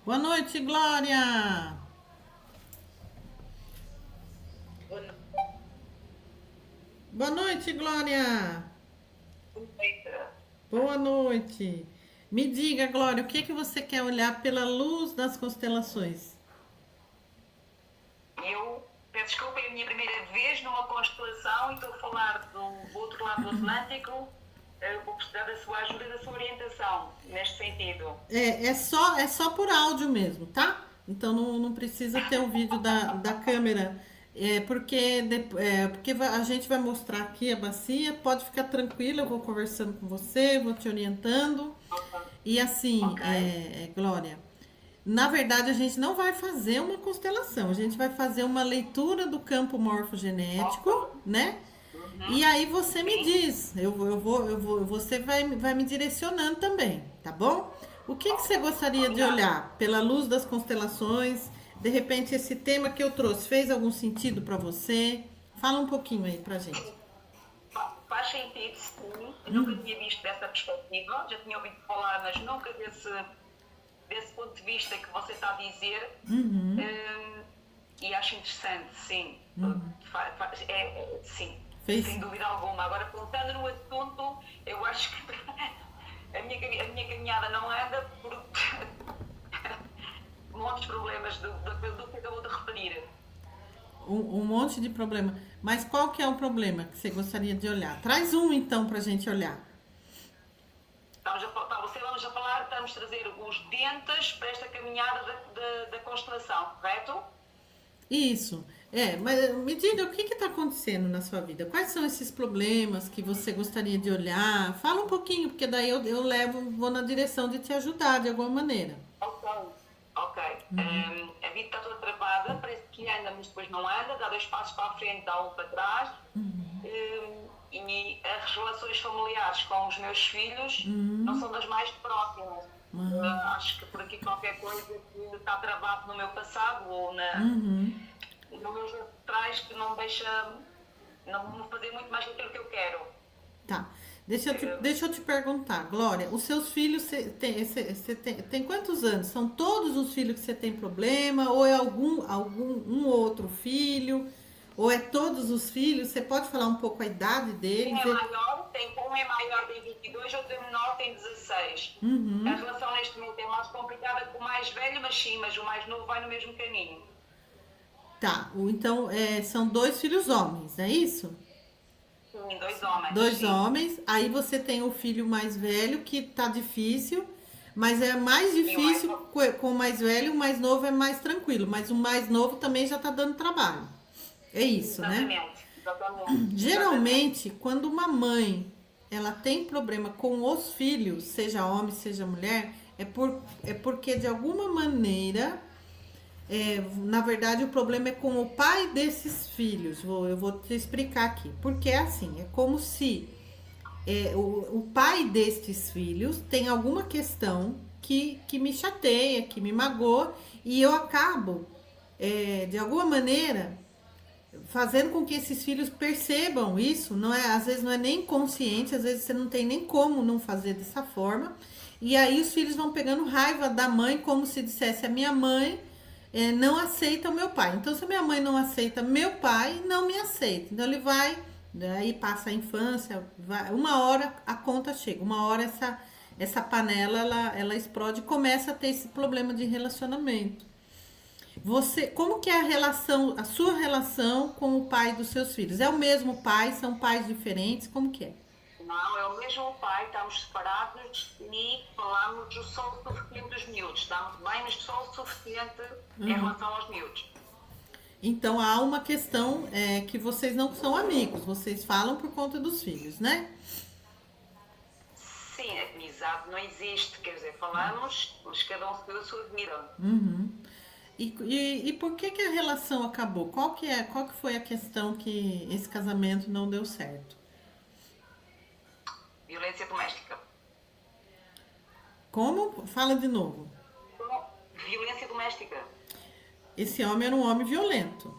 Boa noite, Glória! Boa Boa noite, Glória! noite. Boa noite! Me diga, Glória, o que que você quer olhar pela luz das constelações? Eu peço desculpa, é a minha primeira vez numa constelação e estou a falar do outro lado do Atlântico. Vou precisar da sua ajuda e da sua orientação neste sentido. É só por áudio mesmo, tá? Então não precisa ter o vídeo da câmera. Porque a gente vai mostrar aqui a bacia, pode ficar tranquila, eu vou conversando com você, vou te orientando. E assim, Ok? Glória, na verdade a gente não vai fazer uma constelação, a gente vai fazer uma leitura do campo morfogenético, Ok. né? E Uhum. aí você me Sim. diz, você vai me direcionando também, tá bom? O que que você gostaria de Combinado. olhar pela luz das constelações? De repente esse tema que eu trouxe fez algum sentido para você? Fala um pouquinho aí pra gente. Faz sentido, sim. Eu nunca tinha visto dessa perspectiva, já tinha ouvido falar, mas nunca desse ponto de vista que você está a dizer. Hum, e acho interessante, sim. Sim, Fez? sem dúvida alguma. Agora, voltando no assunto, eu acho que a minha caminhada não anda por muitos problemas do que acabou de referir. Um monte de problema. Mas qual que é o problema que você gostaria de olhar? Traz um então pra gente olhar. Vamos a falar, estamos a trazer os dentes para esta caminhada da constelação, correto? Isso. Mas me diga o que está acontecendo na sua vida? Quais são esses problemas que você gostaria de olhar? Fala um pouquinho, porque daí eu vou na direção de te ajudar de alguma maneira. Ok. Ok. A vida está toda travada, parece que anda, mas depois não anda, dá dois passos para a frente, dá um para trás. E as relações familiares com os meus filhos não são das mais próximas. Acho que por aqui qualquer coisa que está travado no meu passado ou no meus atrás que não me deixa não me fazer muito mais daquilo que eu quero. Tá. Deixa eu te perguntar, Glória, os seus filhos, você tem quantos anos? São todos os filhos que você tem problema? Ou é um outro filho? Ou é todos os filhos? Você pode falar um pouco a idade Um deles? é maior, um é maior, tem 22, outro é menor, tem 16. A relação neste momento é mais complicada com o mais velho, mas sim, mas o mais novo vai no mesmo caminho. Tá, então são dois filhos homens, é isso? Sim, dois homens, Dois sim. homens, aí você tem o filho mais velho que tá difícil, mas é mais E o mais difícil novo, com o mais velho, o mais novo é mais tranquilo, mas o mais novo também já tá dando trabalho. É isso, né? exatamente, exatamente, exatamente. Geralmente, quando uma mãe ela tem problema com os filhos, seja homem, seja mulher, é porque de alguma maneira na verdade, o problema é com o pai desses filhos. Eu vou te explicar aqui. Porque é assim, é como se o pai destes filhos tem alguma questão que me chateia, que me magoa, e eu acabo, de alguma maneira, fazendo com que esses filhos percebam isso. Não é, às vezes não é nem consciente, às vezes você não tem nem como não fazer dessa forma. E aí os filhos vão pegando raiva da mãe, como se dissesse a minha mãe não aceita o meu pai. Então, se a minha mãe não aceita meu pai, não me aceita. Então, ele vai, daí passa a infância, uma hora a conta chega, uma hora essa panela ela explode e começa a ter esse problema de relacionamento. Como que é a sua relação com o pai dos seus filhos? É o mesmo pai? São pais diferentes? Como que é? Não, é o mesmo pai, estamos separados e falamos só o suficiente dos miúdos. Estamos bem, mas só o suficiente em relação aos miúdos. Então há uma questão que vocês não são amigos, vocês falam por conta dos filhos, né? Sim, a amizade não existe, quer dizer, falamos, mas cada um seguiu a sua vida. E por que a relação acabou? Qual que foi a questão que esse casamento não deu certo? Violência doméstica. Como? Fala de novo. Violência doméstica. Esse homem era um homem violento,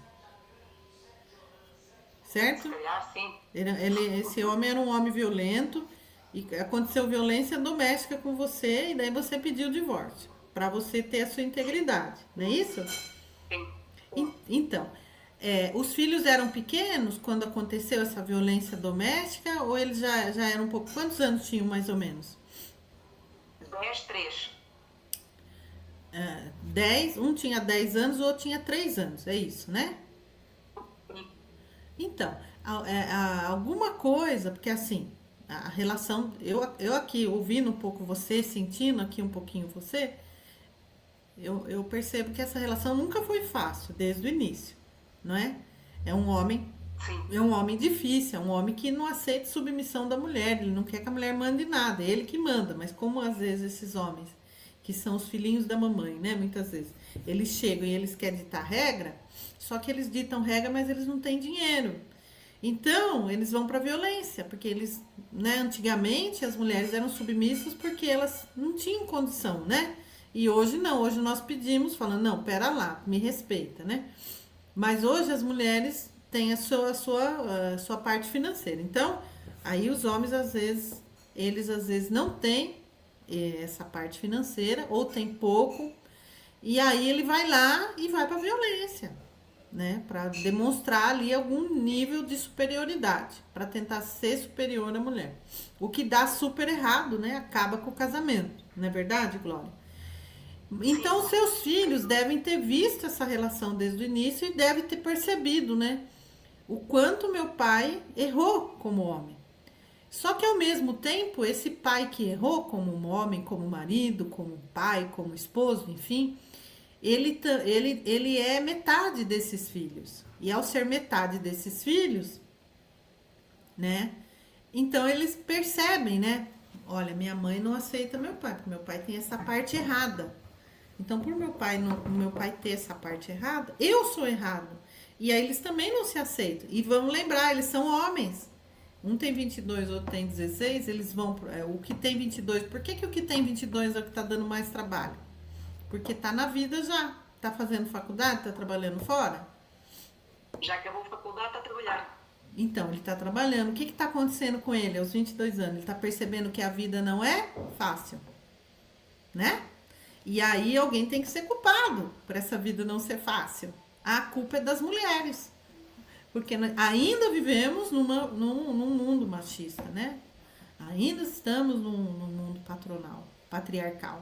Se certo? calhar sim. Esse homem era um homem violento e aconteceu violência doméstica com você e daí você pediu o divórcio. para você ter a sua integridade, não é isso? Sim. Então, os filhos eram pequenos quando aconteceu essa violência doméstica ou eles já eram um pouco... Quantos anos tinham mais ou menos? 10, 3. 10, um tinha 10 anos, o outro tinha 3 anos, é isso, né? Então, alguma coisa, porque assim, a relação, eu aqui ouvindo um pouco você, sentindo aqui um pouquinho você, eu percebo que essa relação nunca foi fácil, desde o início, não é? É um homem, é um homem difícil, é um homem que não aceita submissão da mulher, ele não quer que a mulher mande nada, é ele que manda, mas como às vezes esses homens, que são os filhinhos da mamãe, né, muitas vezes, eles chegam e eles querem ditar regra, só que eles ditam regra, mas eles não têm dinheiro. Então, eles vão para violência, porque eles, né, antigamente as mulheres eram submissas porque elas não tinham condição, né? E hoje não, hoje nós pedimos, falando, não, pera lá, me respeita, né? Mas hoje as mulheres têm a sua parte financeira. Então, aí os homens, às vezes não têm essa parte financeira, ou tem pouco, e aí ele vai lá e vai para violência, né? Para demonstrar ali algum nível de superioridade, para tentar ser superior à mulher. O que dá super errado, né? Acaba com o casamento, não é verdade, Glória? Então, seus filhos devem ter visto essa relação desde o início e devem ter percebido, né? O quanto meu pai errou como homem. Só que, ao mesmo tempo, esse pai que errou como um homem, como marido, como pai, como esposo, enfim, ele é metade desses filhos. E ao ser metade desses filhos, né? Então, eles percebem, né? Olha, minha mãe não aceita meu pai, porque meu pai tem essa parte errada. Então, por meu pai ter essa parte errada, eu sou errado. E aí eles também não se aceitam. E vamos lembrar, eles são homens. Um tem 22, outro tem 16, eles vão... o que tem 22, por que o que tem 22 é o que está dando mais trabalho? Porque tá na vida já. Tá fazendo faculdade, tá trabalhando fora? Já acabou a faculdade, está a trabalhar. Então, ele tá trabalhando. O que tá acontecendo com ele aos 22 anos? Ele tá percebendo que a vida não é fácil, né? E aí alguém tem que ser culpado por essa vida não ser fácil. A culpa é das mulheres. Porque ainda vivemos num mundo machista, né? Ainda estamos num mundo patriarcal.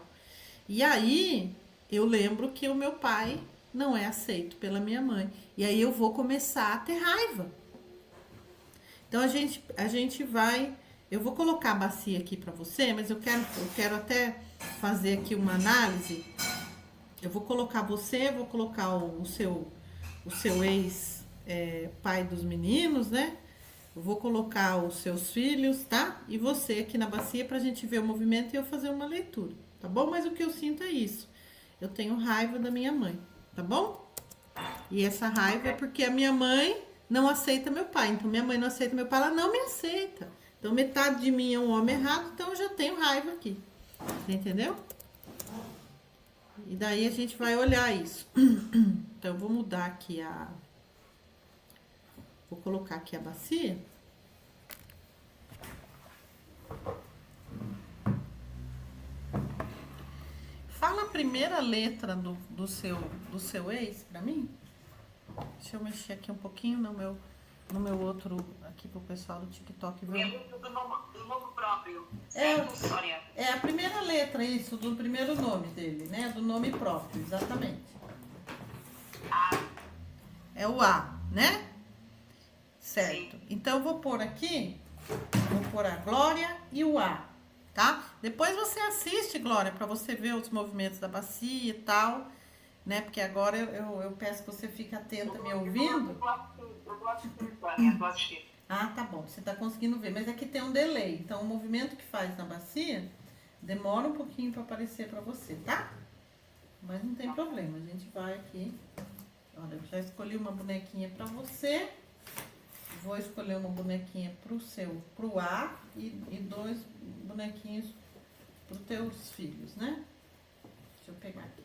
E aí eu lembro que o meu pai não é aceito pela minha mãe. E aí eu vou começar a ter raiva. Então a gente vai... Eu vou colocar a bacia aqui para você, mas eu quero até fazer aqui uma análise. Eu vou colocar você, vou colocar o seu ex pai dos meninos, né? Eu vou colocar os seus filhos, tá? E você aqui na bacia pra gente ver o movimento e eu fazer uma leitura, tá bom? Mas o que eu sinto é isso. Eu tenho raiva da minha mãe, tá bom? E essa raiva é porque a minha mãe não aceita meu pai. Então, minha mãe não aceita meu pai, ela não me aceita. Então, metade de mim é um homem errado, então eu já tenho raiva aqui. Você entendeu? E daí a gente vai olhar isso. Então, eu vou mudar aqui Vou colocar aqui a bacia. Fala a primeira letra do seu ex pra mim. Deixa eu mexer aqui um pouquinho no meu outro, aqui pro pessoal do TikTok ver. Do nome próprio. Certo, Sónia? É a primeira letra, isso, do primeiro nome dele, né? Do nome próprio, exatamente. A. É o A, né? Certo. Sim. Então, eu vou pôr aqui, vou pôr a Glória e o A, tá? Depois você assiste, Glória, pra você ver os movimentos da bacia e tal, né? Porque agora eu peço que você fique atenta me ouvindo. Eu vou assistir, Sónia, vou assistir. Ah, tá bom, você tá conseguindo ver, mas aqui tem um delay, então o movimento que faz na bacia demora um pouquinho para aparecer para você, tá? Mas não tem problema, a gente vai aqui. Olha, eu já escolhi uma bonequinha para você, vou escolher uma bonequinha pro A e 2 bonequinhos pros teus filhos, né? Deixa eu pegar aqui.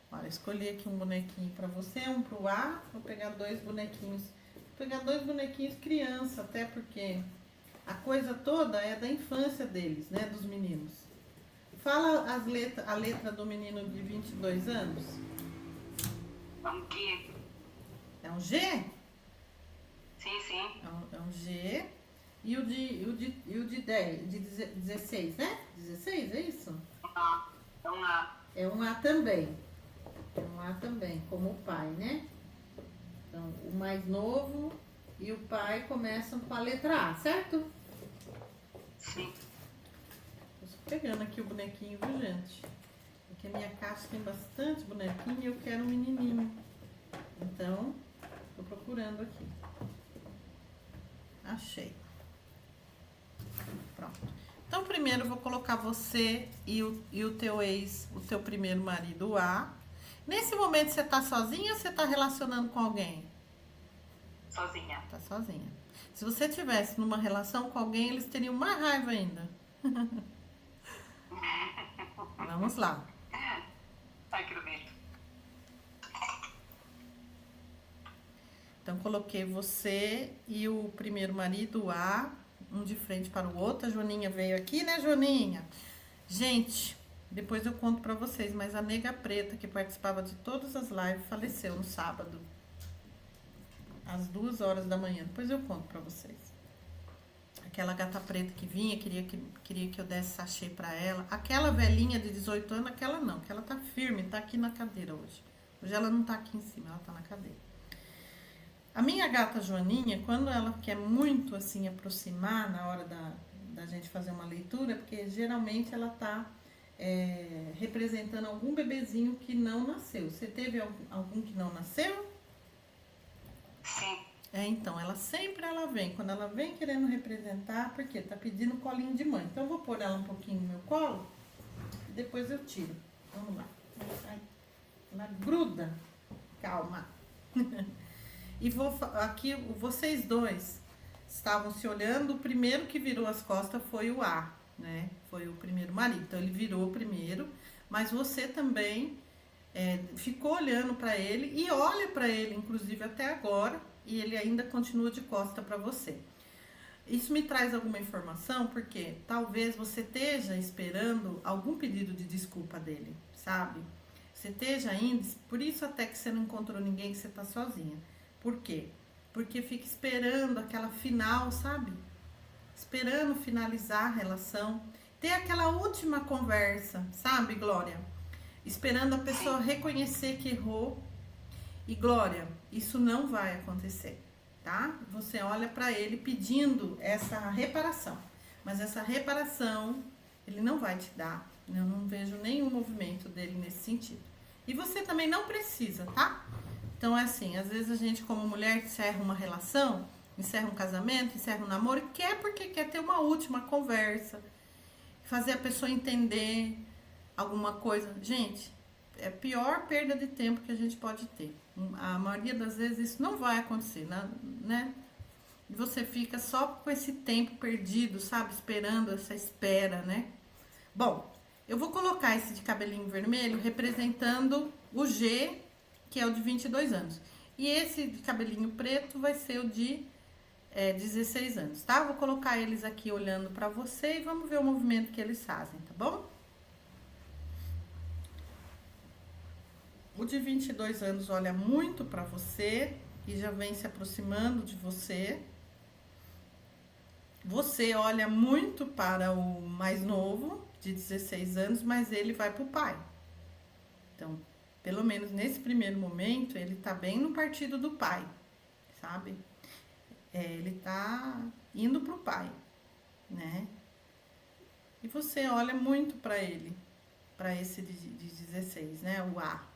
Olha, escolhi aqui um bonequinho para você, um pro A, vou pegar 2 bonequinhos. Vou pegar 2 bonequinhos criança, até porque a coisa toda é da infância deles, né, dos meninos. Fala a letra do menino de 22 anos. É um G. É um G? Sim, sim. É um G. E o de 10, de 16, né? 16, é isso? A. É um A. É um A também. É um A também, como o pai, né? Então, o mais novo e o pai começam com a letra A, certo? Sim. Estou pegando aqui o bonequinho, viu, gente? Porque a minha caixa tem bastante bonequinho e eu quero um menininho. Então, estou procurando aqui. Achei. Pronto. Então, primeiro eu vou colocar você e o teu ex, o teu primeiro marido A. Nesse momento você tá sozinha ou você tá relacionando com alguém? Sozinha. Tá sozinha. Se você tivesse numa relação com alguém, eles teriam mais raiva ainda. Vamos lá. Ai, que bonito. Então, coloquei você e o primeiro marido A, um de frente para o outro. A Joaninha veio aqui, né, Joaninha? Gente, depois eu conto pra vocês, mas a nega preta, que participava de todas as lives, faleceu no sábado. Às 2 horas da manhã. Depois eu conto pra vocês. Aquela gata preta que vinha, queria que eu desse sachê pra ela. Aquela velhinha de 18 anos, aquela não, que ela tá firme, tá aqui na cadeira hoje. Hoje ela não tá aqui em cima, ela tá na cadeira. A minha gata Joaninha, quando ela quer muito assim aproximar na hora da gente fazer uma leitura, porque geralmente ela tá representando algum bebezinho que não nasceu. Você teve algum que não nasceu? Sim. Então, ela vem, quando ela vem querendo representar, porque tá pedindo colinho de mãe. Então, eu vou pôr ela um pouquinho no meu colo e depois eu tiro. Vamos lá. Ela gruda. Calma. E aqui, vocês dois estavam se olhando. O primeiro que virou as costas foi o A, né? Foi o primeiro marido. Então, ele virou o primeiro, mas você também ficou olhando para ele e olha para ele, inclusive até agora, e ele ainda continua de costa para você. Isso me traz alguma informação, porque talvez você esteja esperando algum pedido de desculpa dele, sabe? Você esteja ainda, por isso até que você não encontrou ninguém, que você tá sozinha. Por quê? Porque fica esperando aquela final, sabe? Esperando finalizar a relação, ter aquela última conversa, sabe, Glória? Esperando a pessoa reconhecer que errou. E Glória, isso não vai acontecer, tá? Você olha pra ele pedindo essa reparação, mas essa reparação ele não vai te dar. Eu não vejo nenhum movimento dele nesse sentido. E você também não precisa, tá? Então é assim, às vezes a gente como mulher encerra uma relação, encerra um casamento, encerra um namoro e quer porque quer ter uma última conversa, fazer a pessoa entender alguma coisa. Gente, é a pior perda de tempo que a gente pode ter. A maioria das vezes isso não vai acontecer, né? E você fica só com esse tempo perdido, sabe? Esperando essa espera, né? Bom, eu vou colocar esse de cabelinho vermelho representando o G, que é o de 22 anos. E esse de cabelinho preto vai ser o de 16 anos, tá? Vou colocar eles aqui olhando pra você e vamos ver o movimento que eles fazem, tá bom? O de 22 anos olha muito pra você e já vem se aproximando de você. Você olha muito para o mais novo, de 16 anos, mas ele vai pro pai. Então, pelo menos nesse primeiro momento, ele tá bem no partido do pai, sabe? Ele tá indo pro pai, né? E você olha muito pra ele, pra esse de 16, né? O A.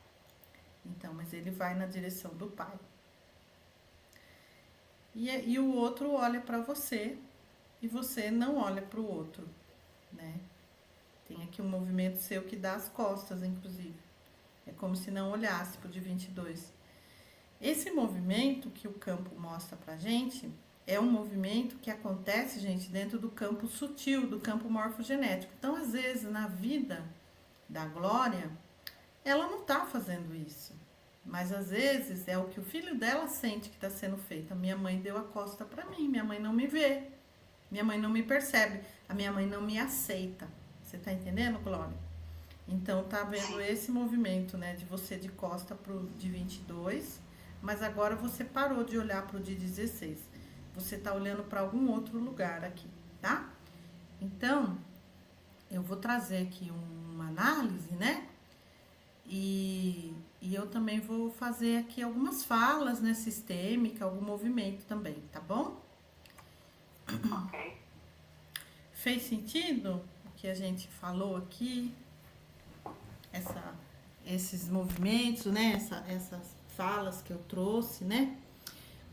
Então, mas ele vai na direção do pai. E o outro olha pra você e você não olha pro outro, né? Tem aqui um movimento seu que dá as costas, inclusive. É como se não olhasse pro de 22. Esse movimento que o campo mostra pra gente é um movimento que acontece, gente, dentro do campo sutil, do campo morfogenético. Então, às vezes, na vida da Glória, ela não tá fazendo isso. Mas, às vezes, é o que o filho dela sente que está sendo feito. A minha mãe deu a costa pra mim, minha mãe não me vê. Minha mãe não me percebe. A minha mãe não me aceita, Você tá entendendo, Glória? Então, tá vendo esse movimento, né, de você de costa pro de 22, mas agora você parou de olhar pro de 16. Você tá olhando para algum outro lugar aqui, tá? Então, eu vou trazer aqui uma análise, né? E eu também vou fazer aqui algumas falas, né, sistêmica, algum movimento também, tá bom? Ok. Fez sentido o que a gente falou aqui? Esses movimentos, né? Essas falas que eu trouxe, né?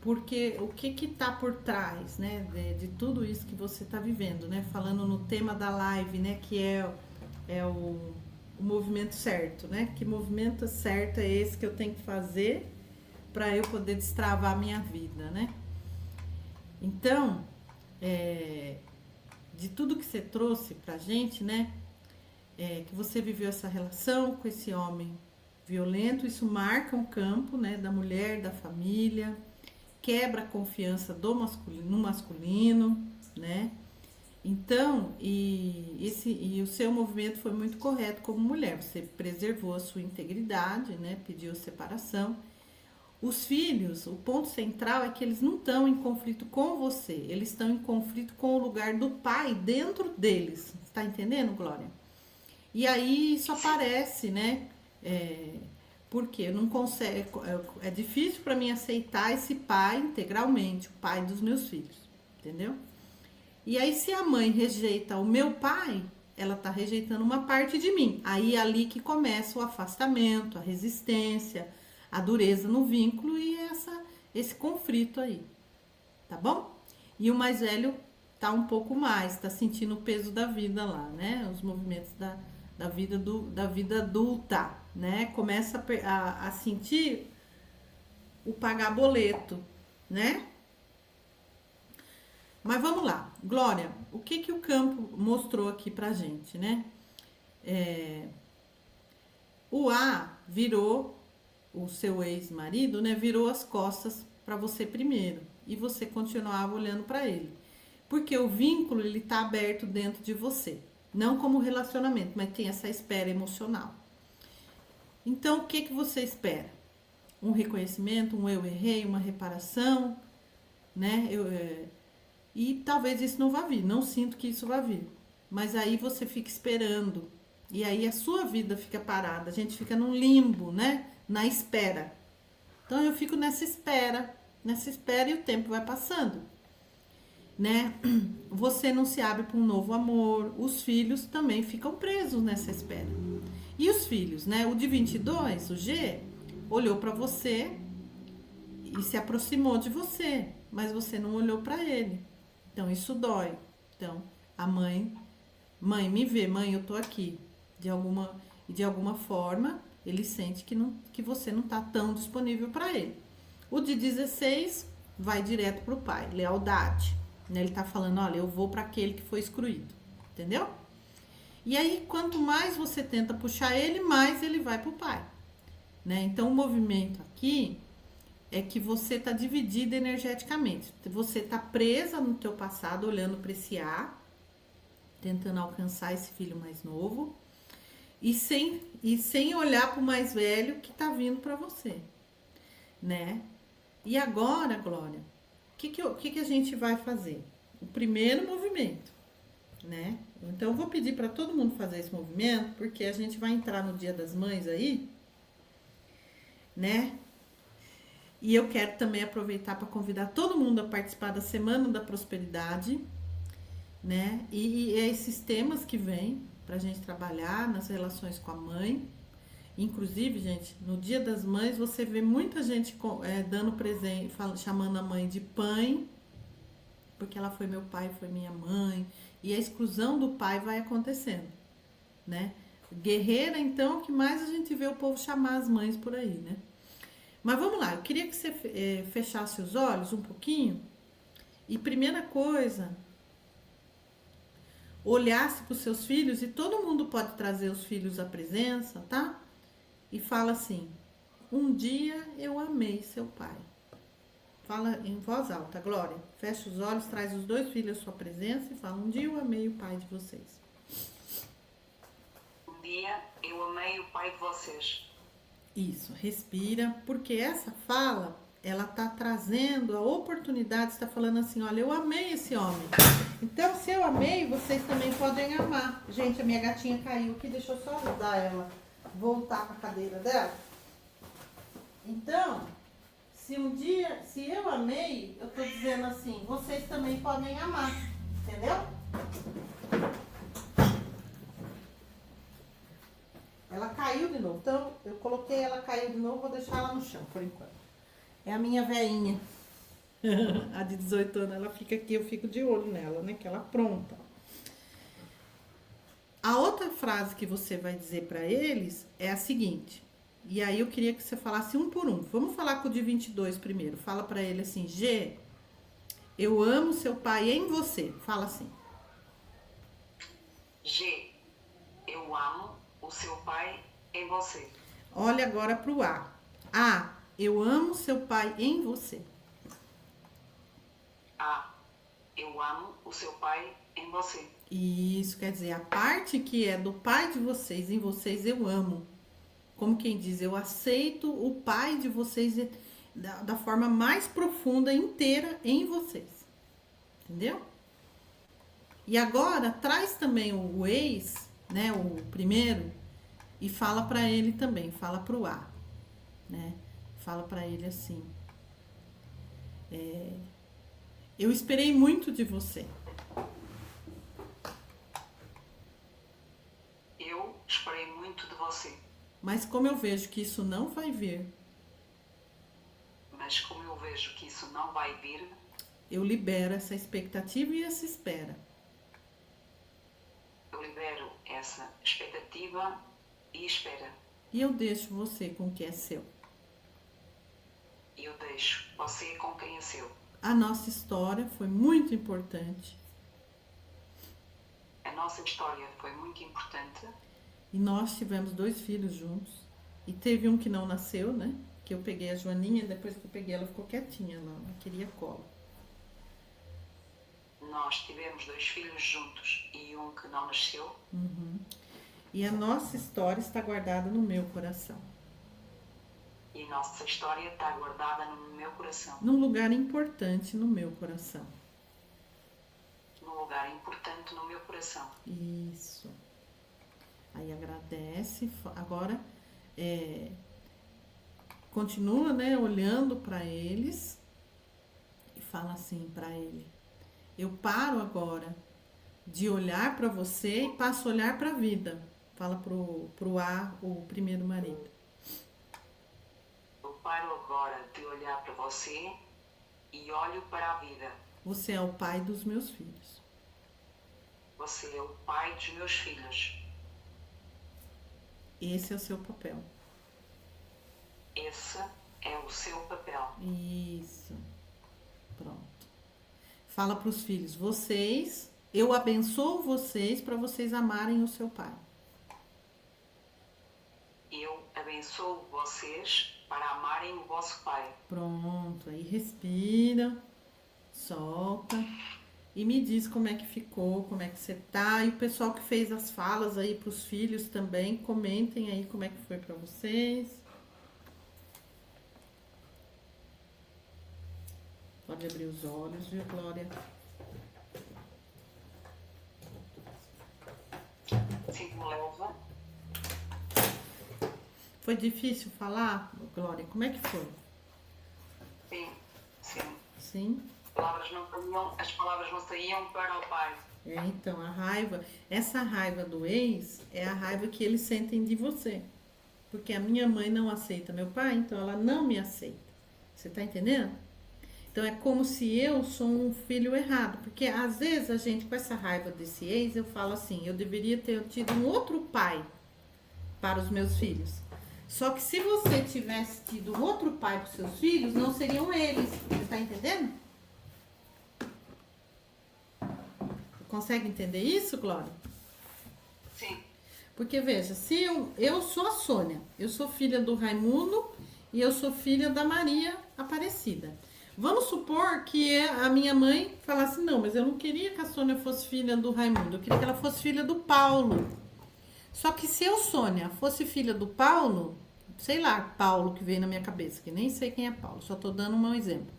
Porque o que tá por trás, né? De tudo isso que você tá vivendo, né? Falando no tema da live, né? Que é o movimento certo, né? Que movimento certo é esse que eu tenho que fazer para eu poder destravar a minha vida, né? Então, de tudo que você trouxe pra gente, né? Que você viveu essa relação com esse homem violento, isso marca um campo, né? Da mulher, da família, quebra a confiança no masculino, né? Então, e o seu movimento foi muito correto como mulher. Você preservou a sua integridade, né? Pediu separação. Os filhos, o ponto central é que eles não estão em conflito com você, eles estão em conflito com o lugar do pai dentro deles. Está entendendo, Glória? E aí isso aparece, né? Porque não consegue, é difícil para mim aceitar esse pai integralmente, o pai dos meus filhos, entendeu? E aí, se a mãe rejeita o meu pai, ela tá rejeitando uma parte de mim. Aí é ali que começa o afastamento, a resistência, a dureza no vínculo e esse conflito aí. Tá bom? E o mais velho tá um pouco mais, tá sentindo o peso da vida lá, né? Os movimentos da vida adulta, né? Começa a sentir o pagar boleto, né? Mas vamos lá, Glória, o que o campo mostrou aqui pra gente, né? O A virou, o seu ex-marido, né? Virou as costas para você primeiro e você continuava olhando para ele. Porque o vínculo, ele tá aberto dentro de você. Não como relacionamento, mas tem essa espera emocional. Então, o que você espera? Um reconhecimento, um eu errei, uma reparação, né? E talvez isso não vá vir, não sinto que isso vá vir. Mas aí você fica esperando. E aí a sua vida fica parada, a gente fica num limbo, né? Na espera. Então eu fico nessa espera e o tempo vai passando, né? Você não se abre para um novo amor, os filhos também ficam presos nessa espera. E os filhos, né? O de 22, o G, olhou para você e se aproximou de você, mas você não olhou para ele. Então, isso dói. Então, a mãe, me vê, mãe, eu tô aqui. De alguma forma, ele sente que você não tá tão disponível para ele. O de 16 vai direto pro pai, lealdade. Né? Ele tá falando, olha, eu vou para aquele que foi excluído. Entendeu? E aí, quanto mais você tenta puxar ele, mais ele vai pro pai. Né? Então, o movimento aqui é que você tá dividida energeticamente. Você tá presa no teu passado, olhando para esse A, tentando alcançar esse filho mais novo, e sem olhar para o mais velho que tá vindo para você, né? E agora, Glória, o que a gente vai fazer? O primeiro movimento, né? Então, eu vou pedir para todo mundo fazer esse movimento, porque a gente vai entrar no Dia das Mães aí, né? E eu quero também aproveitar para convidar todo mundo a participar da Semana da Prosperidade, né? E esses temas que vêm pra gente trabalhar nas relações com a mãe. Inclusive, gente, no Dia das Mães você vê muita gente dando presente, chamando a mãe de pai, porque ela foi meu pai, foi minha mãe. E a exclusão do pai vai acontecendo, né? Guerreira, então, o que mais a gente vê o povo chamar as mães por aí, né? Mas vamos lá, eu queria que você fechasse os olhos um pouquinho e, primeira coisa, olhasse para os seus filhos, e todo mundo pode trazer os filhos à presença, tá? E fala assim, um dia eu amei seu pai. Fala em voz alta, Glória. Fecha os olhos, traz os dois filhos à sua presença e fala, um dia eu amei o pai de vocês. dia eu amei o pai de vocês. Isso, respira, porque essa fala, ela tá trazendo a oportunidade, está falando assim, olha, eu amei esse homem. Então, se eu amei, vocês também podem amar. Gente, a minha gatinha caiu aqui, deixa eu só ajudar ela voltar para a cadeira dela. Então, se um dia, se eu amei, eu tô dizendo assim, vocês também podem amar, entendeu? Ela caiu de novo, então eu coloquei, ela caiu de novo, vou deixar ela no chão por enquanto. É a minha veinha, a de 18 anos, ela fica aqui, eu fico de olho nela, né, que ela apronta. A outra frase que você vai dizer para eles é a seguinte, e aí eu queria que você falasse um por um. Vamos falar com o de 22 primeiro, fala para ele assim, G, eu amo seu pai em você, fala assim. G, eu amo o seu pai em você. Olha agora pro A. A, eu amo seu pai em você. A, eu amo o seu pai em você. Isso quer dizer, a parte que é do pai de vocês, em vocês, eu amo. Como quem diz, eu aceito o pai de vocês da forma mais profunda, inteira em vocês. Entendeu? E agora, traz também o ex, né, o primeiro, e fala pra ele também, fala pro A, né? Fala pra ele assim, eu esperei muito de você. Eu esperei muito de você. Mas como eu vejo que isso não vai vir, Mas como eu vejo que isso não vai vir, eu libero essa expectativa e essa espera. eu libero essa expectativa e espera. E eu deixo você com o que é seu. E eu deixo você com quem é seu. A nossa história foi muito importante. A nossa história foi muito importante. E nós tivemos 2 filhos juntos. E teve um que não nasceu, né? Que eu peguei a Joaninha, depois que eu peguei ela ficou quietinha lá, ela queria colo. Nós tivemos 2 filhos juntos e um que não nasceu. E a nossa história está guardada no meu coração. E a nossa história está guardada no meu coração. Num lugar importante no meu coração. Num lugar importante no meu coração. Isso. Aí agradece. Agora, continua, né, olhando para eles e fala assim para ele. Eu paro agora de olhar para você e passo a olhar para a vida. Fala pro A, o primeiro marido. Eu paro agora de olhar para você e olho para a vida. Você é o pai dos meus filhos. Você é o pai dos meus filhos. Esse é o seu papel. Esse é o seu papel. Isso. Pronto. Fala para os filhos, vocês, eu abençoo vocês para vocês amarem o seu pai. Eu abençoo vocês para amarem o vosso pai. Pronto, aí respira, solta e me diz como é que ficou, como é que você tá. E o pessoal que fez as falas aí para os filhos também, comentem aí como é que foi para vocês. Pode abrir os olhos, viu, Glória? Sinto-me leve. Foi difícil falar, Glória? Como é que foi? Sim, sim. Sim? As palavras não saíam para o pai. Então, a raiva, essa raiva do ex é a raiva que eles sentem de você. Porque a minha mãe não aceita meu pai, então ela não me aceita. Você tá entendendo? Então é como se eu sou um filho errado. Porque às vezes a gente, com essa raiva desse ex, eu falo assim, eu deveria ter tido um outro pai para os meus filhos. Só que se você tivesse tido um outro pai para os seus filhos, não seriam eles. Você tá entendendo? Consegue entender isso, Glória? Sim. Porque veja, se eu sou a Sônia, eu sou filha do Raimundo e eu sou filha da Maria Aparecida. Vamos supor que a minha mãe falasse, não, mas eu não queria que a Sônia fosse filha do Raimundo, eu queria que ela fosse filha do Paulo. Só que se eu, Sônia, fosse filha do Paulo, sei lá, Paulo que veio na minha cabeça, que nem sei quem é Paulo, só tô dando um exemplo.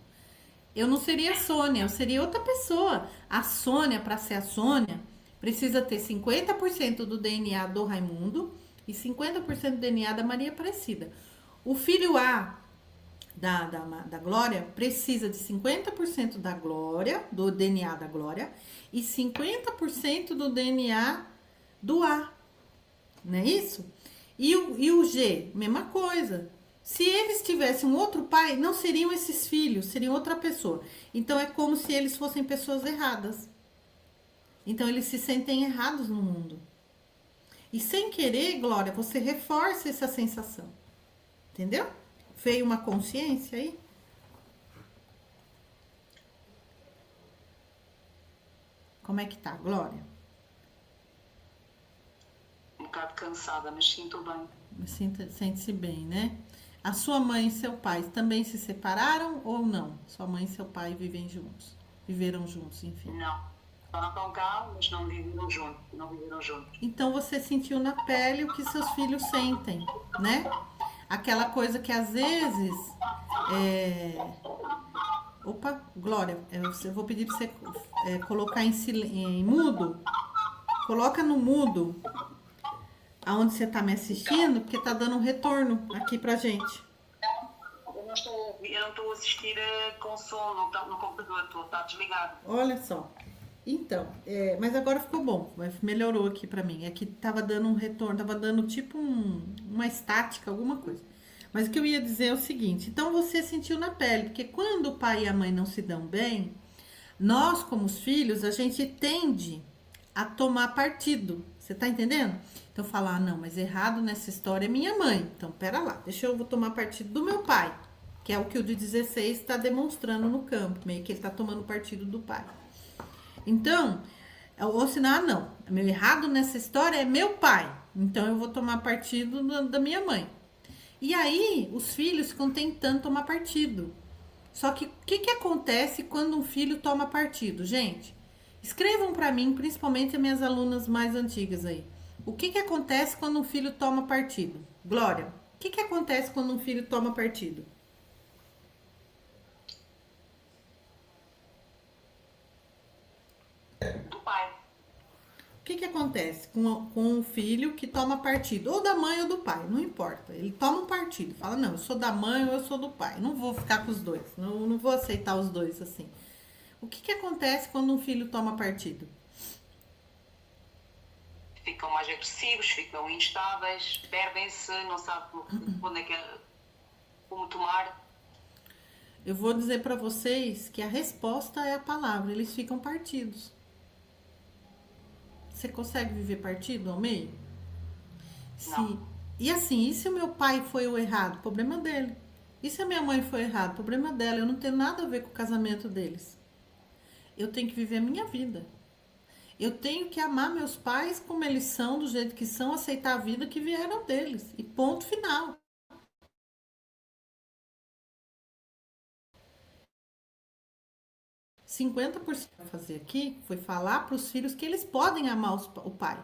Eu não seria Sônia, eu seria outra pessoa. A Sônia, para ser a Sônia, precisa ter 50% do DNA do Raimundo e 50% do DNA da Maria Aparecida. O filho A da Glória precisa de 50% da Glória, do DNA da Glória, e 50% do DNA do A. Não é isso? E o G, mesma coisa. Se eles tivessem um outro pai, não seriam esses filhos, seriam outra pessoa. Então é como se eles fossem pessoas erradas. Então eles se sentem errados no mundo. E sem querer, Glória, você reforça essa sensação. Entendeu? Veio uma consciência aí? Como é que tá, Glória? Um bocado cansada, mas sinto bem. Sente-se bem, né? A sua mãe e seu pai também se separaram ou não? Sua mãe e seu pai vivem juntos? Viveram juntos, enfim. Não. Só estão cá, mas não viveram juntos. Não viveram juntos. Então você sentiu na pele o que seus filhos sentem, né? Aquela coisa que às vezes Opa, Glória, eu vou pedir para você colocar em mudo. Coloca no mudo aonde você tá me assistindo, porque tá dando um retorno aqui pra gente. Eu não estou a assistir com som no computador, está desligado. Olha só. Então, mas agora ficou bom, melhorou aqui pra mim. É que tava dando um retorno, tava dando tipo uma estática, alguma coisa. Mas o que eu ia dizer é o seguinte: então você sentiu na pele, porque quando o pai e a mãe não se dão bem, nós, como os filhos, a gente tende a tomar partido. Você tá entendendo? Então falar, não, mas errado nessa história é minha mãe. Então, pera lá, vou tomar partido do meu pai, que é o que o de 16 está demonstrando no campo, meio que ele tá tomando partido do pai. Então, ou senão, não, meu errado nessa história é meu pai, então eu vou tomar partido da minha mãe. E aí, os filhos ficam tentando tomar partido. Só que o que acontece quando um filho toma partido, gente? Escrevam para mim, principalmente as minhas alunas mais antigas aí. O que acontece quando um filho toma partido? Glória, o que acontece quando um filho toma partido? Do pai. O que acontece com um filho que toma partido? Ou da mãe ou do pai, não importa. Ele toma um partido, fala, não, eu sou da mãe ou eu sou do pai. Não vou ficar com os dois, não vou aceitar os dois assim. O que acontece quando um filho toma partido? Ficam mais agressivos, ficam instáveis, perdem-se, não sabem onde é que como tomar. Eu vou dizer para vocês que a resposta é a palavra, eles ficam partidos. Você consegue viver partido ao meio? Não. E assim, e se o meu pai foi o errado? Problema dele. E se a minha mãe foi errado? Problema dela. Eu não tenho nada a ver com o casamento deles. Eu tenho que viver a minha vida. Eu tenho que amar meus pais como eles são, do jeito que são, aceitar a vida que vieram deles. E ponto final. – 50% que eu vou fazer aqui foi falar para os filhos que eles podem amar o pai.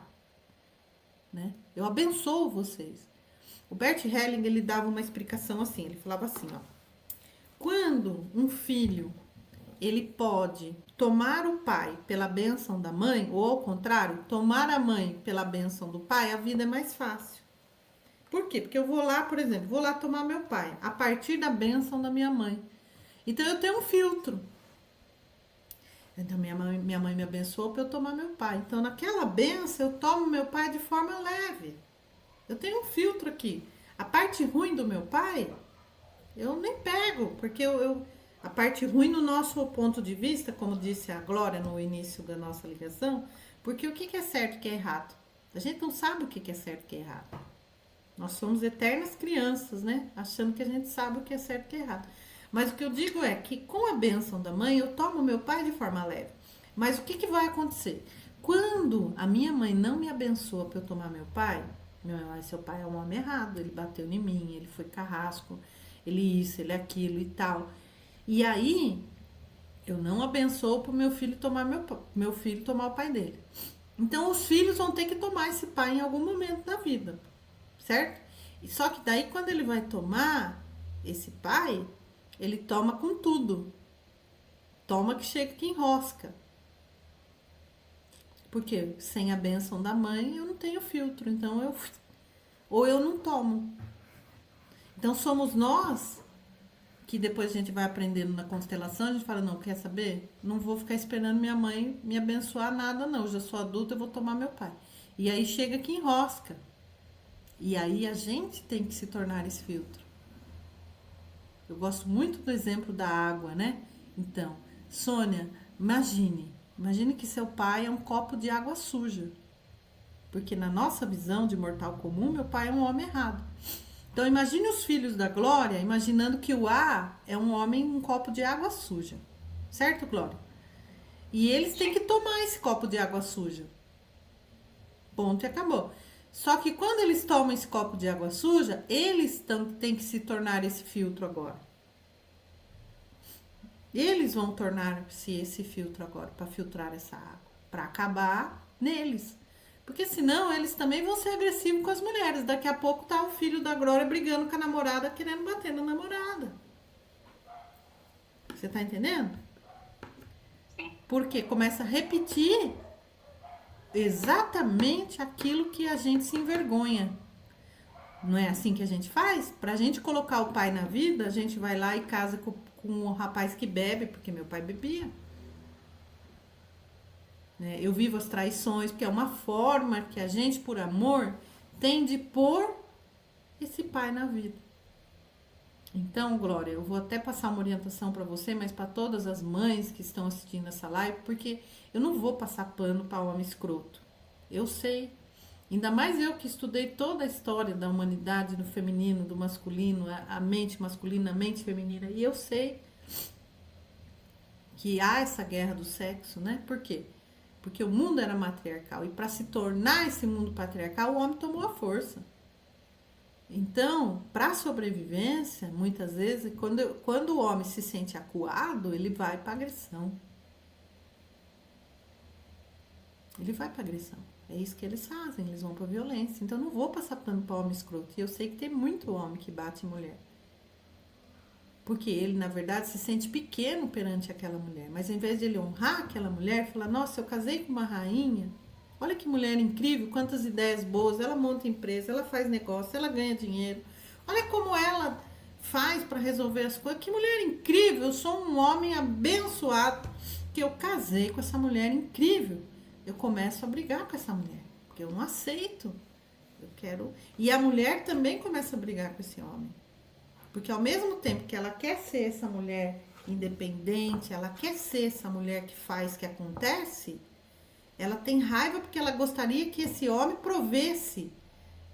Né? Eu abençoo vocês. O Bert Helling, ele dava uma explicação assim, ele falava assim, ó. Quando um filho, ele pode tomar o pai pela bênção da mãe, ou ao contrário, tomar a mãe pela bênção do pai, a vida é mais fácil. Por quê? Porque eu vou lá, por exemplo, vou lá tomar meu pai, a partir da bênção da minha mãe. Então eu tenho um filtro. Então minha mãe me abençoou para eu tomar meu pai. Então naquela bênção eu tomo meu pai de forma leve. Eu tenho um filtro aqui. A parte ruim do meu pai, eu nem pego, porque a parte ruim no nosso ponto de vista, como disse a Glória no início da nossa ligação, porque o que é certo e o que é errado? A gente não sabe o que é certo e o que é errado. Nós somos eternas crianças, né? Achando que a gente sabe o que é certo e o que é errado. Mas o que eu digo é que com a bênção da mãe, eu tomo meu pai de forma leve. Mas o que vai acontecer? Quando a minha mãe não me abençoa para eu tomar meu pai, seu pai é um homem errado, ele bateu em mim, ele foi carrasco, ele isso, ele aquilo e tal. E aí, eu não abençoo para o meu filho tomar o pai dele. Então, os filhos vão ter que tomar esse pai em algum momento da vida, certo? E só que daí, quando ele vai tomar esse pai, ele toma com tudo. Toma que chega que enrosca. Porque sem a bênção da mãe, eu não tenho filtro. Então, ou eu não tomo. Então, somos nós que depois a gente vai aprendendo na constelação, a gente fala, não, quer saber? Não vou ficar esperando minha mãe me abençoar nada, não. Eu já sou adulta, eu vou tomar meu pai. E aí chega que enrosca. E aí a gente tem que se tornar esse filtro. Eu gosto muito do exemplo da água, né? Então, Sônia, imagine que seu pai é um copo de água suja. Porque na nossa visão de mortal comum, meu pai é um homem errado. Então, imagine os filhos da Glória, imaginando que o A é um homem, um copo de água suja. Certo, Glória? E eles têm que tomar esse copo de água suja. Ponto e acabou. Só que quando eles tomam esse copo de água suja, eles têm que se tornar esse filtro agora. Eles vão tornar-se esse filtro agora, para filtrar essa água. Para acabar neles. Porque senão eles também vão ser agressivos com as mulheres. Daqui a pouco tá o filho da Glória brigando com a namorada, querendo bater na namorada. Você tá entendendo? Porque começa a repetir exatamente aquilo que a gente se envergonha. Não é assim que a gente faz? Pra gente colocar o pai na vida, a gente vai lá e casa com um rapaz que bebe, porque meu pai bebia. Eu vivo as traições, porque é uma forma que a gente, por amor, tem de pôr esse pai na vida. Então, Glória, eu vou até passar uma orientação para você, mas para todas as mães que estão assistindo essa live, porque eu não vou passar pano para homem escroto. Eu sei. Ainda mais eu que estudei toda a história da humanidade, do feminino, do masculino, a mente masculina, a mente feminina, e eu sei que há essa guerra do sexo, né? Por quê? Porque o mundo era matriarcal. E para se tornar esse mundo patriarcal, o homem tomou a força. Então, para a sobrevivência, muitas vezes, quando o homem se sente acuado, ele vai para agressão. Ele vai para agressão. É isso que eles fazem, eles vão para violência. Então, eu não vou passar pano para homem escroto. E eu sei que tem muito homem que bate em mulher. Porque ele, na verdade, se sente pequeno perante aquela mulher. Mas em vez de ele honrar aquela mulher, falar, nossa, eu casei com uma rainha. Olha que mulher incrível, quantas ideias boas. Ela monta empresa, ela faz negócio, ela ganha dinheiro. Olha como ela faz para resolver as coisas. Que mulher incrível, eu sou um homem abençoado. Que eu casei com essa mulher incrível. Eu começo a brigar com essa mulher. Porque eu não aceito. Eu quero... E a mulher também começa a brigar com esse homem. Porque ao mesmo tempo que ela quer ser essa mulher independente, ela quer ser essa mulher que faz, que acontece, ela tem raiva porque ela gostaria que esse homem provesse.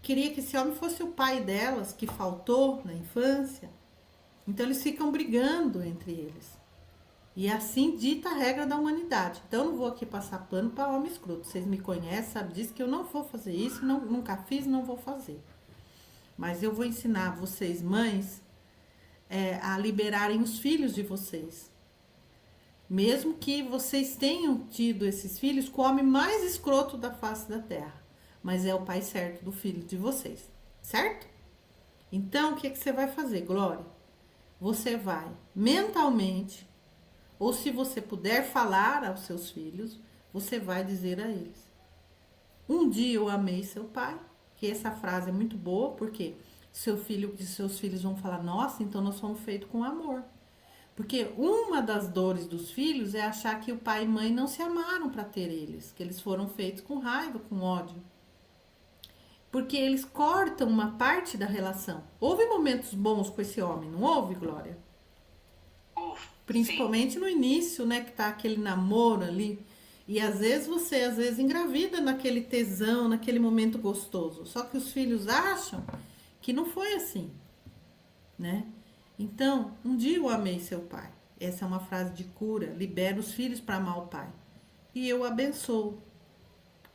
Queria que esse homem fosse o pai delas, que faltou na infância. Então eles ficam brigando entre eles. E assim dita a regra da humanidade. Então eu não vou aqui passar pano para homem escroto. Vocês me conhecem, sabem disso, que eu não vou fazer isso, nunca fiz e não vou fazer. Mas eu vou ensinar vocês, mães, a liberarem os filhos de vocês. Mesmo que vocês tenham tido esses filhos com o homem mais escroto da face da terra. Mas é o pai certo do filho de vocês. Certo? Então, o que você vai fazer, Glória? Você vai mentalmente, ou se você puder falar aos seus filhos, você vai dizer a eles: um dia eu amei seu pai. Que essa frase é muito boa, porque seus filhos vão falar, nossa, então nós fomos feitos com amor. Porque uma das dores dos filhos é achar que o pai e mãe não se amaram para ter eles, que eles foram feitos com raiva, com ódio. Porque eles cortam uma parte da relação. Houve momentos bons com esse homem, não houve, Glória? Principalmente no início, né, que tá aquele namoro ali. E às vezes você engravida naquele tesão, naquele momento gostoso. Só que os filhos acham que não foi assim, né? Então, um dia eu amei seu pai. Essa é uma frase de cura. Libera os filhos para amar o pai. E eu abençoo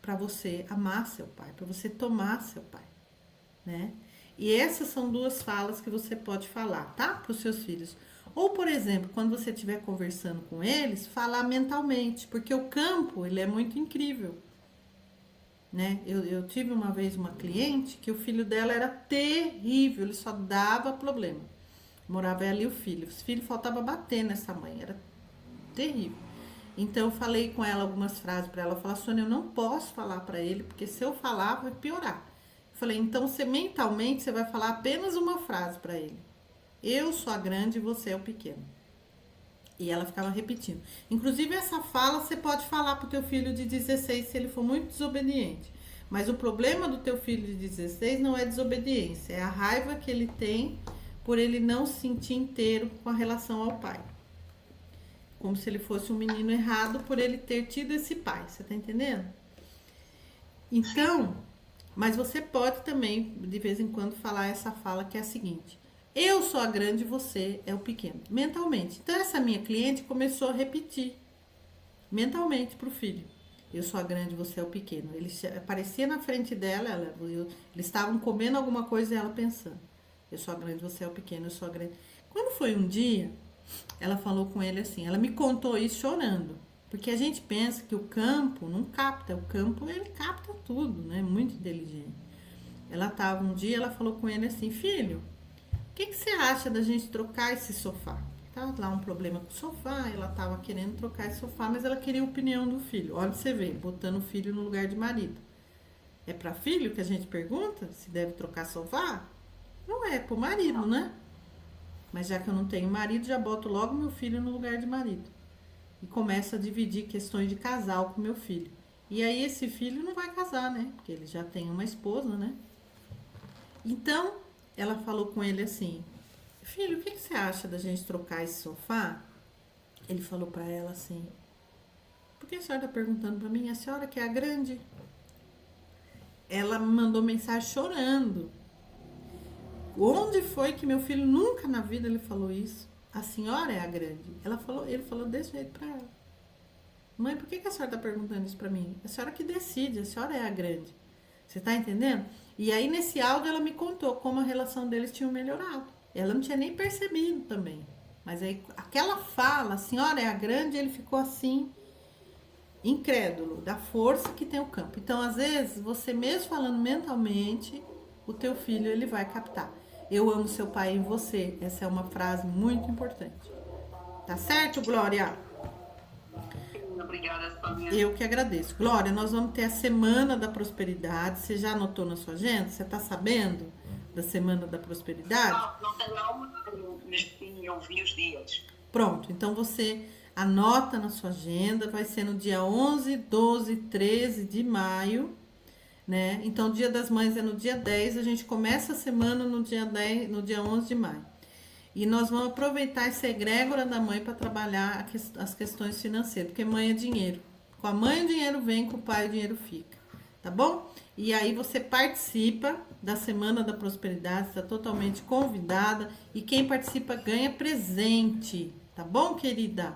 para você amar seu pai, para você tomar seu pai, né? E essas são duas falas que você pode falar, tá? Para os seus filhos. Ou, por exemplo, quando você estiver conversando com eles, falar mentalmente, porque o campo, ele é muito incrível. né? Eu tive uma vez uma cliente que o filho dela era terrível, ele só dava problema. Morava ali o filho. Os filhos faltava bater nessa mãe, era terrível. Então eu falei com ela algumas frases para ela. Eu falei, Sônia, eu não posso falar para ele, porque se eu falar vai piorar. Eu falei, então você mentalmente você vai falar apenas uma frase para ele. Eu sou a grande e você é o pequeno. E ela ficava repetindo. Inclusive, essa fala você pode falar pro teu filho de 16 se ele for muito desobediente. Mas o problema do teu filho de 16 não é desobediência, é a raiva que ele tem por ele não se sentir inteiro com a relação ao pai. Como se ele fosse um menino errado por ele ter tido esse pai. Você tá entendendo? Então, mas você pode também, de vez em quando, falar essa fala que é a seguinte: eu sou a grande e você é o pequeno. Mentalmente. Então, essa minha cliente começou a repetir mentalmente pro filho. Eu sou a grande, você é o pequeno. Ele aparecia na frente dela, eles estavam comendo alguma coisa e ela pensando. Eu sou a grande, você é o pequeno, eu sou a grande. Quando foi um dia, ela falou com ele assim, ela me contou isso chorando. Porque a gente pensa que o campo não capta. O campo, ele capta tudo, né? Muito inteligente. Ela tava um dia, ela falou com ele assim, filho, o que você acha da gente trocar esse sofá? Tava lá um problema com o sofá, ela tava querendo trocar esse sofá, mas ela queria a opinião do filho. Olha, você vê, botando o filho no lugar de marido. É para filho que a gente pergunta se deve trocar sofá? Não é, pro marido, né? Mas já que eu não tenho marido, já boto logo meu filho no lugar de marido. E começo a dividir questões de casal com meu filho. E aí esse filho não vai casar, né? Porque ele já tem uma esposa, né? Então, ela falou com ele assim, filho, o que você acha da gente trocar esse sofá? Ele falou pra ela assim, por que a senhora tá perguntando pra mim? A senhora que é a grande? Ela me mandou mensagem chorando. Onde foi que meu filho nunca na vida ele falou isso? A senhora é a grande. Ele falou desse jeito pra ela. Mãe, por que a senhora tá perguntando isso pra mim? A senhora que decide, a senhora é a grande. Você tá entendendo? E aí, nesse áudio, ela me contou como a relação deles tinha melhorado. Ela não tinha nem percebido também. Mas aí, aquela fala, a senhora é a grande, ele ficou assim, incrédulo, da força que tem o campo. Então, às vezes, você mesmo falando mentalmente, o teu filho, ele vai captar. Eu amo seu pai em você. Essa é uma frase muito importante. Tá certo, Glória? Obrigada, Sônia. Eu que agradeço. Glória, nós vamos ter a Semana da Prosperidade. Você já anotou na sua agenda? Você está sabendo da Semana da Prosperidade? Não tem não, mas sim, eu vi os dias. Pronto, então você anota na sua agenda. Vai ser no dia 11, 12, 13 de maio, né? Então, o Dia das Mães é no dia 10. A gente começa a semana no dia 10, no dia 11 de maio. E nós vamos aproveitar essa egrégora da mãe para trabalhar as questões financeiras, porque mãe é dinheiro. Com a mãe o dinheiro vem, com o pai o dinheiro fica, tá bom? E aí você participa da Semana da Prosperidade, está totalmente convidada. E quem participa ganha presente, tá bom, querida?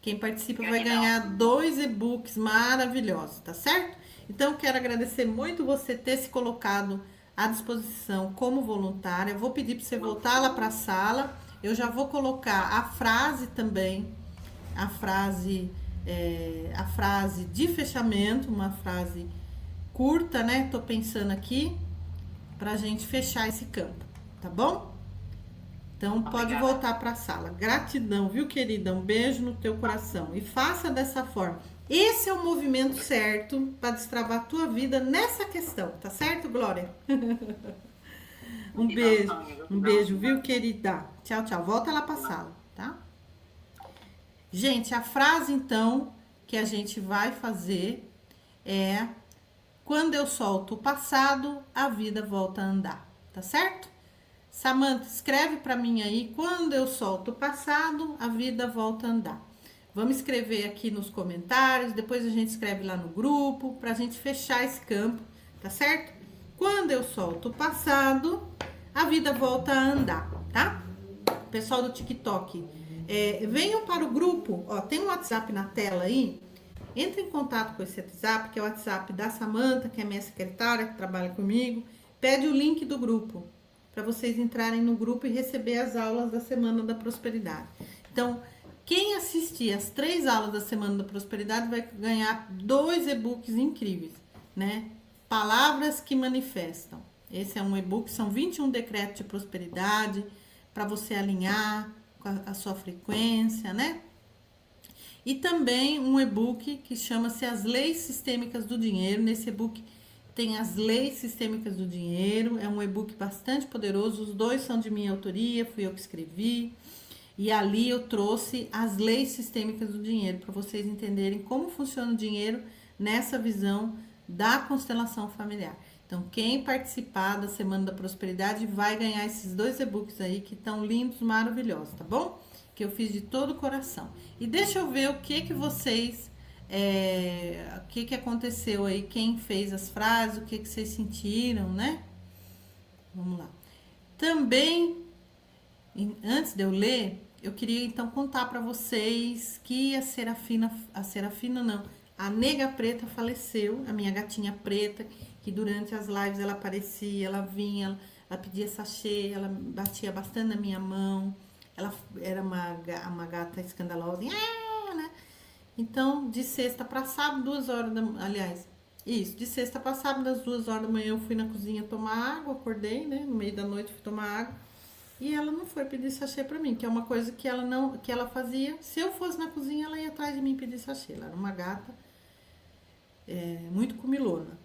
Quem participa vai ganhar 2 e-books maravilhosos, tá certo? Então, quero agradecer muito você ter se colocado à disposição como voluntária. Vou pedir para você voltar lá para a sala. Eu já vou colocar a frase também, a frase de fechamento, uma frase curta, né? Tô pensando aqui pra gente fechar esse campo, tá bom? Então pode voltar para a sala. Gratidão, viu, querida? Um beijo no teu coração e faça dessa forma. Esse é o movimento certo para destravar a tua vida nessa questão, tá certo, Glória? Um beijo, viu, querida? Tchau, tchau. Volta lá para a sala, tá? Gente, a frase, então, que a gente vai fazer é: quando eu solto o passado, a vida volta a andar, tá certo? Samanta, escreve para mim aí: quando eu solto o passado, a vida volta a andar. Vamos escrever aqui nos comentários, depois a gente escreve lá no grupo, pra gente fechar esse campo, tá certo? Quando eu solto o passado, a vida volta a andar, tá? Pessoal do TikTok, venham para o grupo, ó, tem um WhatsApp na tela aí, entre em contato com esse WhatsApp, que é o WhatsApp da Samanta, que é minha secretária, que trabalha comigo, pede o link do grupo, para vocês entrarem no grupo e receber as aulas da Semana da Prosperidade. Então, quem assistir as 3 aulas da Semana da Prosperidade vai ganhar 2 e-books incríveis, né? Palavras que Manifestam. Esse é um e-book, são 21 decretos de prosperidade para você alinhar com a sua frequência, né? E também um e-book que chama-se As Leis Sistêmicas do Dinheiro. Nesse e-book tem as leis sistêmicas do dinheiro. É um e-book bastante poderoso. Os dois são de minha autoria, fui eu que escrevi. E ali eu trouxe as leis sistêmicas do dinheiro para vocês entenderem como funciona o dinheiro nessa visão da constelação familiar. Então, quem participar da Semana da Prosperidade vai ganhar esses dois e-books aí que estão lindos, maravilhosos, tá bom? Que eu fiz de todo o coração. E deixa eu ver o que vocês, o que aconteceu aí, quem fez as frases, o que vocês sentiram, né? Vamos lá. Também, antes de eu ler, eu queria então contar para vocês que a Nega Preta faleceu, a minha gatinha preta, que durante as lives ela aparecia, ela vinha, ela pedia sachê, ela batia bastante na minha mão, ela era uma gata escandalosa, né? Então, de sexta para sábado, 2 horas de sexta para sábado, às 2 horas da manhã, eu fui na cozinha tomar água, acordei, né? No meio da noite fui tomar água. E ela não foi pedir sachê pra mim, que é uma coisa que ela fazia. Se eu fosse na cozinha, ela ia atrás de mim pedir sachê. Ela era uma gata muito comilona.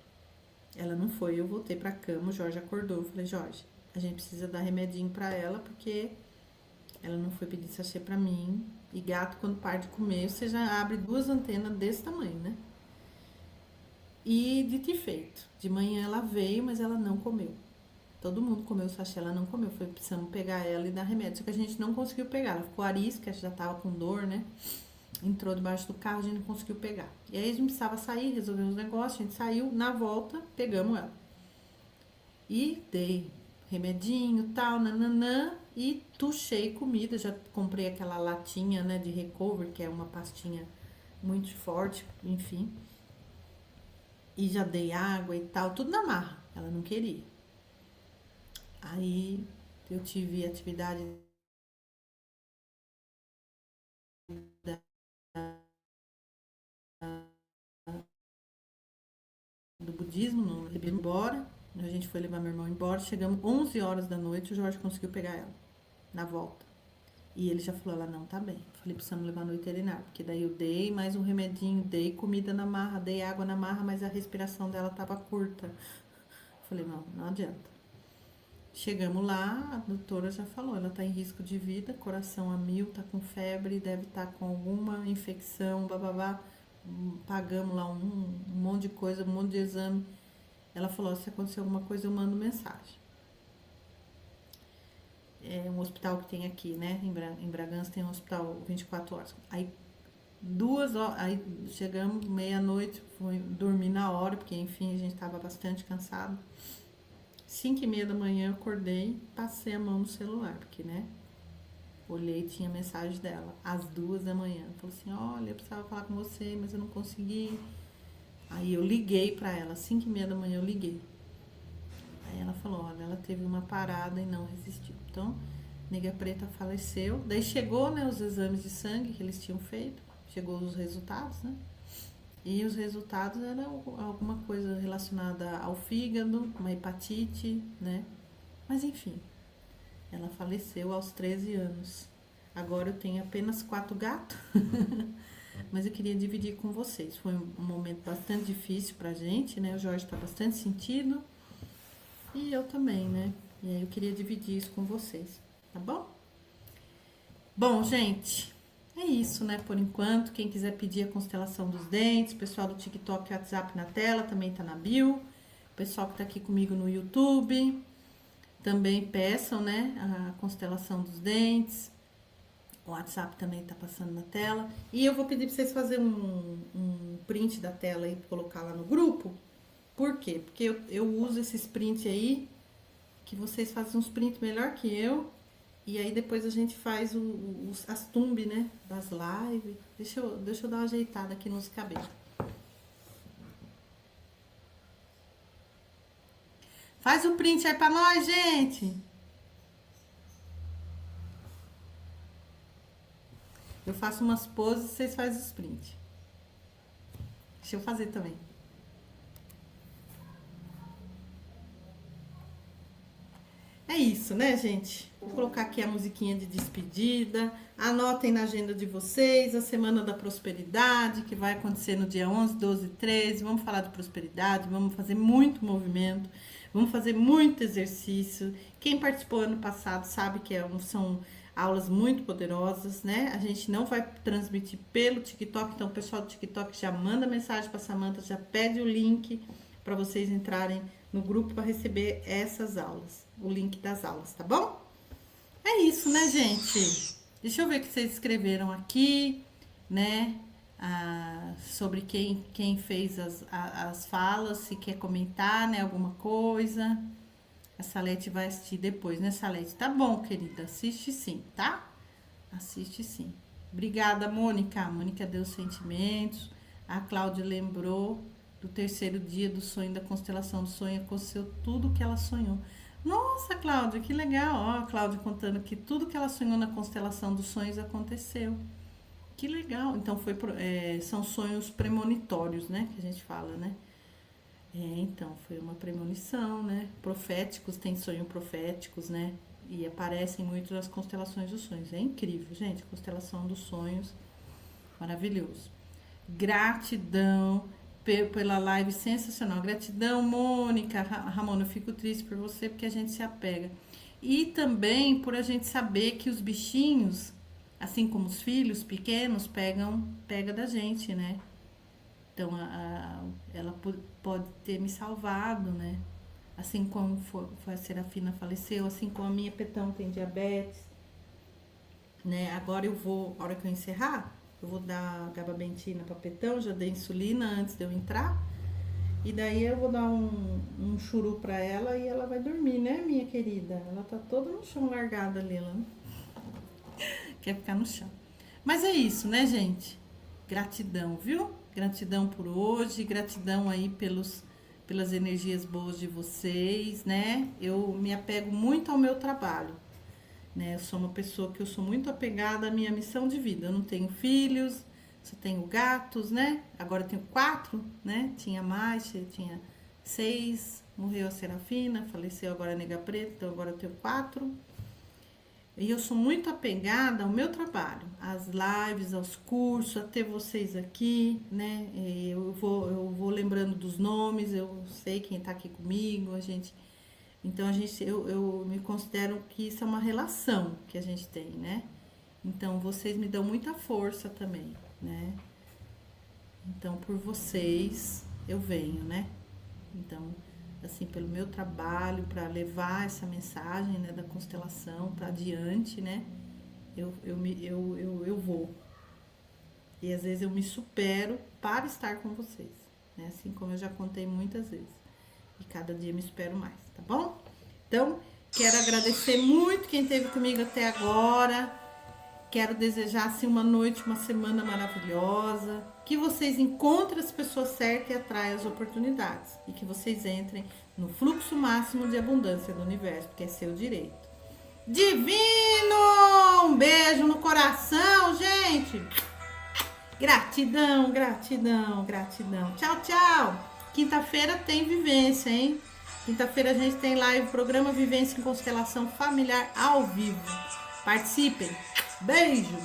Ela não foi, eu voltei pra cama, o Jorge acordou. Eu falei, Jorge, a gente precisa dar remedinho pra ela, porque ela não foi pedir sachê pra mim. E gato, quando para de comer, você já abre 2 antenas desse tamanho, né? E dito e feito. De manhã ela veio, mas ela não comeu. Todo mundo comeu o sachê, ela não comeu. Foi precisando pegar ela e dar remédio. Só que a gente não conseguiu pegar. Ela ficou arisca, já tava com dor, né? Entrou debaixo do carro, a gente não conseguiu pegar. E aí a gente precisava sair, resolver uns negócios. A gente saiu, na volta, pegamos ela. E dei remedinho, tal, nananã. E tuchei comida. Já comprei aquela latinha, né, de recover, que é uma pastinha muito forte, enfim. E já dei água e tal, tudo na marra. Ela não queria. Aí eu tive atividade do budismo, não levei embora. A gente foi levar meu irmão embora. Chegamos 11 horas da noite, o Jorge conseguiu pegar ela na volta. E ele já falou, ela não tá bem. Falei, precisamos levar no veterinário. Porque daí eu dei mais um remedinho, dei comida na marra, dei água na marra, mas a respiração dela tava curta. Falei, não adianta. Chegamos lá, a doutora já falou, ela tá em risco de vida, coração a 1000, tá com febre, deve estar com alguma infecção, bababá. Pagamos lá um monte de coisa, um monte de exame. Ela falou, se acontecer alguma coisa eu mando mensagem. É um hospital que tem aqui, né? Em Bragança tem um hospital 24 horas. Aí 2 horas, aí chegamos meia-noite, fui dormir na hora, porque enfim a gente tava bastante cansado. 5h30 da manhã eu acordei, passei a mão no celular, porque, né? Olhei, tinha mensagem dela, às 2 da manhã. Falei assim, olha, eu precisava falar com você, mas eu não consegui. Aí eu liguei pra ela, 5h30 da manhã eu liguei. Aí ela falou, olha, ela teve uma parada e não resistiu. Então, Nega Preta faleceu. Daí chegou, né, os exames de sangue que eles tinham feito. Chegou os resultados, né? E os resultados eram alguma coisa relacionada ao fígado, uma hepatite, né? Mas enfim, ela faleceu aos 13 anos. Agora eu tenho apenas 4 gatos, mas eu queria dividir com vocês. Foi um momento bastante difícil pra gente, né? O Jorge tá bastante sentido e eu também, né? E aí eu queria dividir isso com vocês, tá bom? Bom, gente, é isso, né? Por enquanto, quem quiser pedir a constelação dos dentes, o pessoal do TikTok e WhatsApp na tela, também tá na bio. O pessoal que tá aqui comigo no YouTube, também peçam, né? A constelação dos dentes. O WhatsApp também tá passando na tela. E eu vou pedir pra vocês fazerem um print da tela e colocar lá no grupo. Por quê? Porque eu uso esses prints aí, que vocês fazem uns prints melhor que eu. E aí depois a gente faz as thumb, né? Das lives. Deixa eu dar uma ajeitada aqui nos cabelos. Faz o print aí pra nós, gente! Eu faço umas poses, vocês fazem os prints. Deixa eu fazer também. É isso, né, gente? Vou colocar aqui a musiquinha de despedida. Anotem na agenda de vocês a Semana da Prosperidade, que vai acontecer no dia 11, 12 e 13. Vamos falar de prosperidade, vamos fazer muito movimento, vamos fazer muito exercício. Quem participou ano passado sabe que são aulas muito poderosas, né? A gente não vai transmitir pelo TikTok, então o pessoal do TikTok já manda mensagem para Samantha, já pede o link para vocês entrarem no grupo para receber essas aulas, o link das aulas, tá bom? É isso, né, gente? Deixa eu ver o que vocês escreveram aqui, né? Sobre quem fez as falas, se quer comentar, né, alguma coisa. A Salete vai assistir depois, né, Salete? Tá bom, querida, assiste sim, tá? Assiste sim. Obrigada, Mônica. A Mônica deu sentimentos. A Cláudia lembrou do terceiro dia do sonho da constelação do sonho, aconteceu tudo o que ela sonhou. Nossa, Cláudia, que legal. Ó, a Cláudia contando que tudo que ela sonhou na constelação dos sonhos aconteceu. Que legal. Então, são sonhos premonitórios, né? Que a gente fala, né? Então, foi uma premonição, né? Proféticos, tem sonhos proféticos, né? E aparecem muito nas constelações dos sonhos. É incrível, gente. Constelação dos sonhos, maravilhoso. Gratidão pela live sensacional. Gratidão, Mônica. Ramona, eu fico triste por você porque a gente se apega. E também por a gente saber que os bichinhos, assim como os filhos pequenos, pega da gente, né? Então, ela pode ter me salvado, né? Assim como a Serafina faleceu, assim como a minha Petão tem diabetes, né? Agora a hora que eu encerrar, eu vou dar gabapentina pra Petão, já dei insulina antes de eu entrar. E daí eu vou dar um churu pra ela e ela vai dormir, né, minha querida? Ela tá toda no chão largada ali, ela quer ficar no chão. Mas é isso, né, gente? Gratidão, viu? Gratidão por hoje, gratidão aí pelas energias boas de vocês, né? Eu me apego muito ao meu trabalho, né? Eu sou uma pessoa que eu sou muito apegada à minha missão de vida. Eu não tenho filhos, só tenho gatos, né? Agora eu tenho 4, né? Tinha mais, tinha 6, morreu a Serafina, faleceu agora a Nega Preta, então agora eu tenho 4. E eu sou muito apegada ao meu trabalho, às lives, aos cursos, a ter vocês aqui, né? Eu vou lembrando dos nomes, eu sei quem tá aqui comigo, então eu me considero que isso é uma relação que a gente tem, né? Então vocês me dão muita força também, né? Então por vocês eu venho, né? Então, assim, pelo meu trabalho, para levar essa mensagem, né, da constelação para adiante, né, eu vou. E às vezes eu me supero para estar com vocês, né, assim como eu já contei muitas vezes. E cada dia me supero mais, tá bom? Então, quero agradecer muito quem esteve comigo até agora. Quero desejar, assim, uma noite, uma semana maravilhosa. Que vocês encontrem as pessoas certas e atraiam as oportunidades. E que vocês entrem no fluxo máximo de abundância do universo, porque é seu direito. Divino! Um beijo no coração, gente! Gratidão, gratidão, gratidão. Tchau, tchau! Quinta-feira tem vivência, hein? Quinta-feira a gente tem live, programa Vivência em Constelação Familiar ao vivo. Participem! Beijo!